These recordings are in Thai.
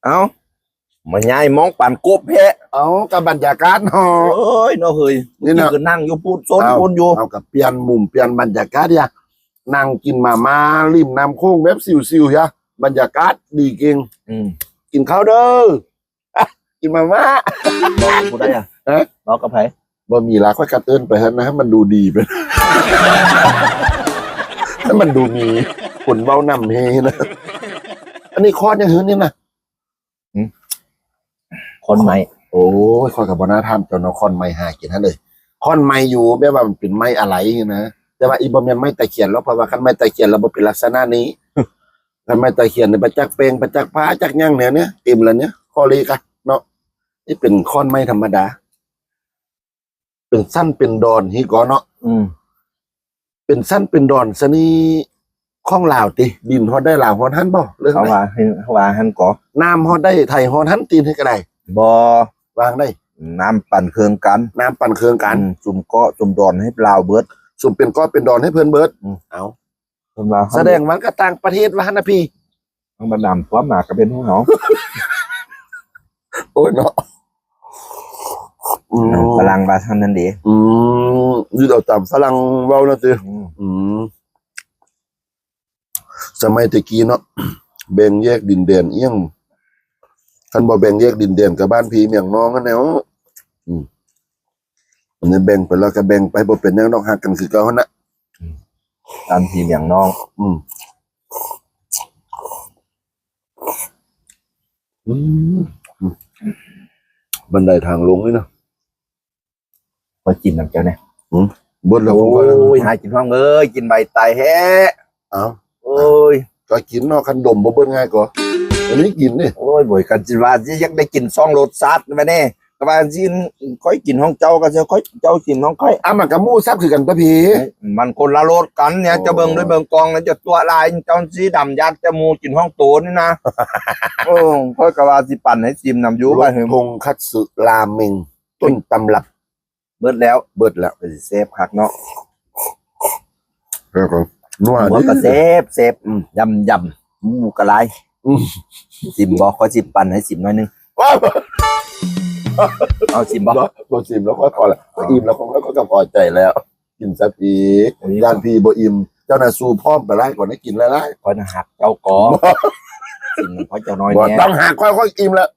เอ้ามาย้ายมองปั่นกบแพะเอากับบรรยากาศเนาะ เอ้ยเนาะเฮ้ย นี่นะ ก็นั่งอยู่พูดโซนพูดอยู่ เอากับเปลี่ยนมุมเปลี่ยนบรรยากาศอย่านั่งกินมาริมน้ำโค้งแบบซิวๆอย่าบรรยากาศดีเก่ง อืม กินข้าวเด้ออ่ะกินมาม่า พูดได้อ่ะ ฮะ บอกกับไผ บ่มีลาค่อยกระเตื้นไปฮะนะให้มันดูดีไป ให้มันดูมีผลเบ้านำเฮนะอันนี้คอดยังหืนนี่นะ คนใหม่ โอ้ยคอยกับบนาทำจนเอาคอนไม้หากินนั่นเลยคอนไม้อยู่แม้ว่ามันเป็นไม้อะไรนะแต่ว่าอีบอมยันไม้ตะเคียนแล้วเพราะว่าคันไม้ตะเคียนเราบ่เป็นลักษณะนี้ คันไม้ตะเคียนในประจักษ์เปงประจักษ์ผ้าจักษ์ย่างเนี่ยเต็มแล้วเนี่ยข้อเลกะเนาะนี่เป็นคอนไม้ธรรมดา เป็นสั้นเป็นดอนฮีก่อนเนาะ อืม เป็นสั้นเป็นดอนซะนี่ข้องลาวติดินฮอดได้ลาวฮอดหันบ่เรื่อง เขา ไหน ว่าหันก่อ น้ำฮอดได้ไทยฮอดหันตีนให้ก็ได้ บ่ วางได้ น้ำปั่นเครื่องกัน น้ำปั่นเครื่องกัน จุ่มเกาะจุ่มดอนให้ลาวเบิด สุ่มเป็นก้อนเป็นดอนให้เพื่อนเบิร์ด อืม เอา เพิ่นว่า แสดงมันก็ต่างประเทศว่านะพี่ ทั้งบรรดาความหมากก็เป็นของเขา โอ้ยเนาะอืม พลังบาทำนั่นดี นี่เราจำฝรั่งเว้านะสิ อืม อืมสมัยตะกี้เนาะ แบ่งแยกดินแดนเอี้ยงคันบ่แบ่งแยกดินแดนกับบ้านพี่เมียงน้องกันแนวอันนี้แบ่งไปแล้วก็แบ่งไปบ่เป็นหยังดอกหักกันคือเก่าหั่นน่ะ ตามทีมอย่างน้อง อืมอืมบันไดทางลงนี่นะ พอกินน้ำเจ้าเนี่ย บนแล้ว โอ้ ผมก็ ยหากินห้องเอ้ยกินใบตายแฮะ เอา โอ้ย ก็กินเนาะคันดมบ่เบิ่งง่ายกว่าอันนี้กินนี่ โอ้ยบ่อยกันจิว่าสิยังได้กินซ่องรสชาติมาแน่ก็ว่าสิค่อยกินห้องเจ้าก็จะค่อยเจ้ากินห้องค่อย มันกับหมูซับคือกันตะพี่ มันคนละรสกันเนี่ย โอ้ จะเบิ่งด้วยเบิ่งกองแล้วจะตัวลายเจ้าสีดำยัดจมูกกินห้องโตนี่นะ โอ้ค่อยก็ว่าสิปั่นให้ซิมนำอยู่ ร ว่า สทงคัตสึราเมงต้นตำรับ เบิดแล้ว เบิดแล้ว ไปสิเซฟคักเนาะ แล้วก็นัว หัว ดิ ก็เซฟยำหมูกระไร อืม ซิมบ่ค่อยสิปั่นให้ซิมหน่อยนึง ว้าว เอาซิมบ่ บ่ชิมแล้วก็พอละอิ่มแล้วก็พอใจแล้ว กินซะพี่ด้านพี่บ่อิ่มเจ้าน่ะสู้พร้อมไปไล่ก่อนให้กินแล้ว ค่อยหักเจ้ากอซิมค่อยเจ้าน้อย บ่ แน่ ต้องหาค่อยๆอิ่มแล้ว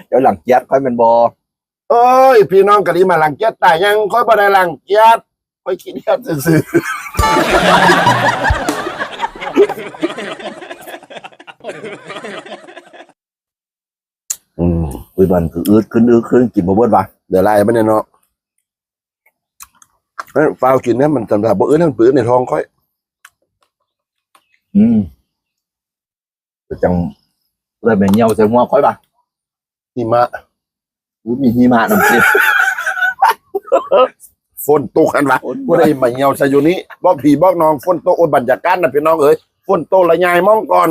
เจ้าหลังเกียดค่อยเป็นบ่ เอ้ยพี่น้องกะดีมาหลังเกียรตายยังค่อยบ่ได้หลังเกียรค่อยคิดเฮ็ดซื่อๆ คุยบันคืออืดขึ้นกินบ่เบิดว่ะ เดี๋ยวไล่ไปเนี่ยเนาะฟาวกินเนี่ยมันสำหรับบ่อื่นทั้งปืนในท้องค่อย จังเลยแม่เหี่ยวใส่หัวค่อยป่ะ หิมะ อู้มีหิมะนำสิ ฝนตกกันวะบ่ได้มาเหี่ยวซะอยู่นี้บอกพี่บอกน้องฝนตกโอ้ยบรรยากาศน่ะพี่น้องเอ้ยฝนตกละยายมองก่อน